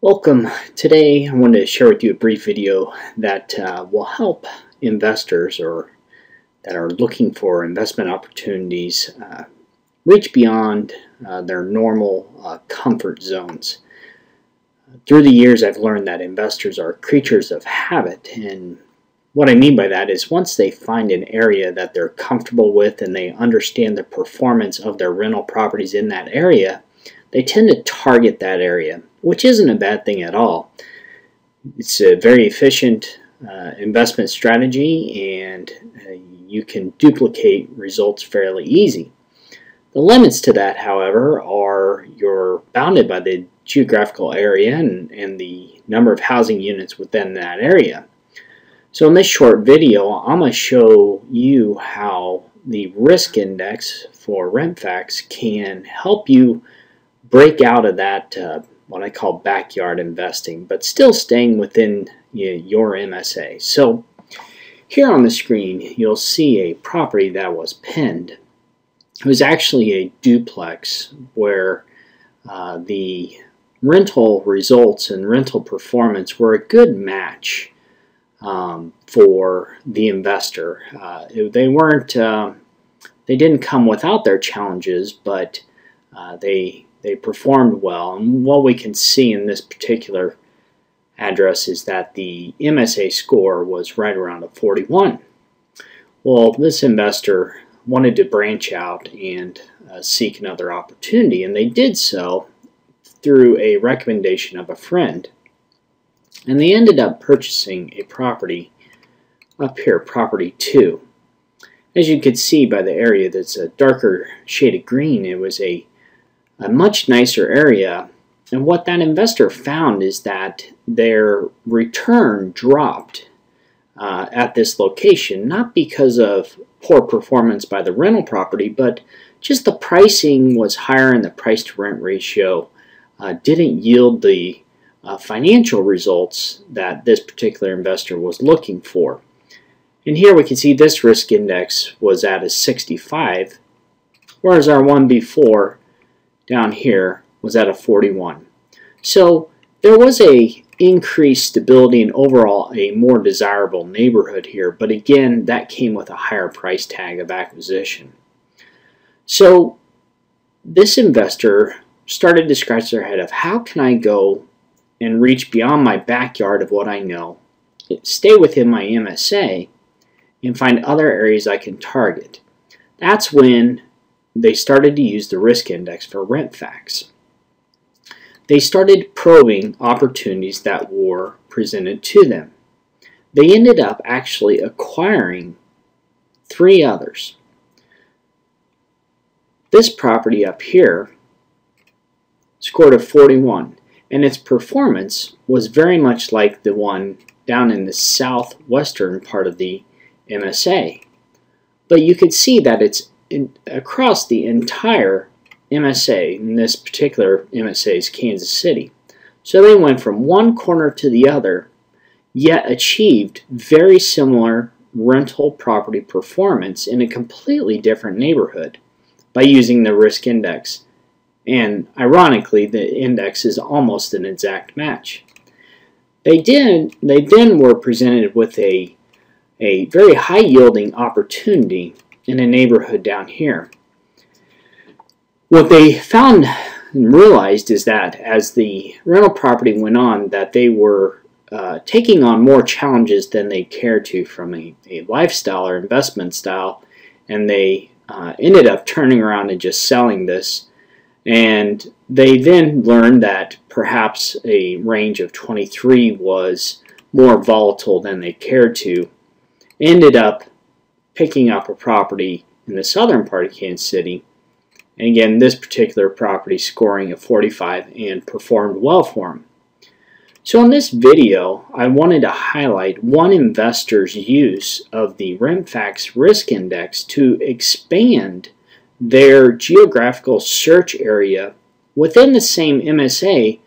Welcome. Today I wanted to share with you a brief video that will help investors or that are looking for investment opportunities reach beyond their normal comfort zones. Through the years I've learned that investors are creatures of habit, and what I mean by that is once they find an area that they're comfortable with and they understand the performance of their rental properties in that area, they tend to target that area, which isn't a bad thing at all. It's a very efficient investment strategy, and you can duplicate results fairly easy. The limits to that, however, are you're bounded by the geographical area and the number of housing units within that area. So in this short video, I'm going to show you how the risk index for RentFax can help you break out of that what I call backyard investing, but still staying within your MSA. So here on the screen you'll see a property that was pinned. It was actually a duplex where the rental results and rental performance were a good match for the investor. They didn't come without their challenges, but they performed well. And what we can see in this particular address is that the MSA score was right around a 41. Well, this investor wanted to branch out and seek another opportunity, and they did so through a recommendation of a friend. And they ended up purchasing a property up here, property 2. As you can see by the area that's a darker shaded green, it was a much nicer area, and what that investor found is that their return dropped at this location, not because of poor performance by the rental property, but just the pricing was higher and the price to rent ratio didn't yield the financial results that this particular investor was looking for. And here we can see this risk index was at a 65, whereas our one before down here was at a 41. So there was a increased stability and overall a more desirable neighborhood here, but again that came with a higher price tag of acquisition. So this investor started to scratch their head of how can I go and reach beyond my backyard of what I know, stay within my MSA, and find other areas I can target. That's when they started to use the risk index for RentFax. They started probing opportunities that were presented to them. They ended up actually acquiring 3 others. This property up here scored a 41, and its performance was very much like the one down in the southwestern part of the MSA. But you could see that it's across the entire MSA, in this particular MSA is Kansas City. So they went from one corner to the other, yet achieved very similar rental property performance in a completely different neighborhood by using the risk index. And ironically, the index is almost an exact match. They then were presented with a very high yielding opportunity in a neighborhood down here. What they found and realized is that as the rental property went on, that they were taking on more challenges than they cared to from a lifestyle or investment style, and they ended up turning around and just selling this. And they then learned that perhaps a range of 23 was more volatile than they cared to. Ended up picking up a property in the southern part of Kansas City, and again this particular property scoring a 45 and performed well for them. So in this video I wanted to highlight one investor's use of the RentFax risk index to expand their geographical search area within the same MSA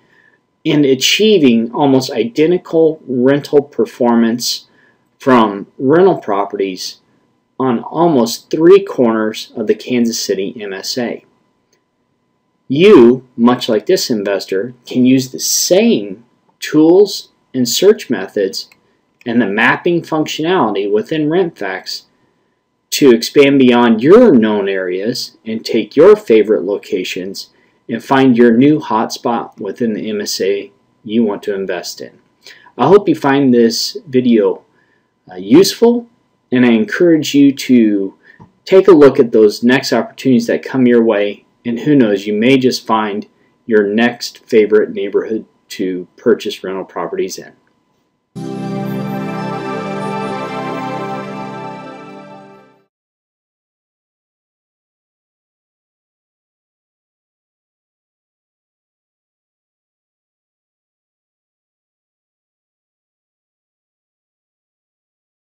and achieving almost identical rental performance from rental properties on almost 3 corners of the Kansas City MSA. You, much like this investor, can use the same tools and search methods and the mapping functionality within RentFax to expand beyond your known areas and take your favorite locations and find your new hotspot within the MSA you want to invest in. I hope you find this video useful, and I encourage you to take a look at those next opportunities that come your way, and who knows, you may just find your next favorite neighborhood to purchase rental properties in.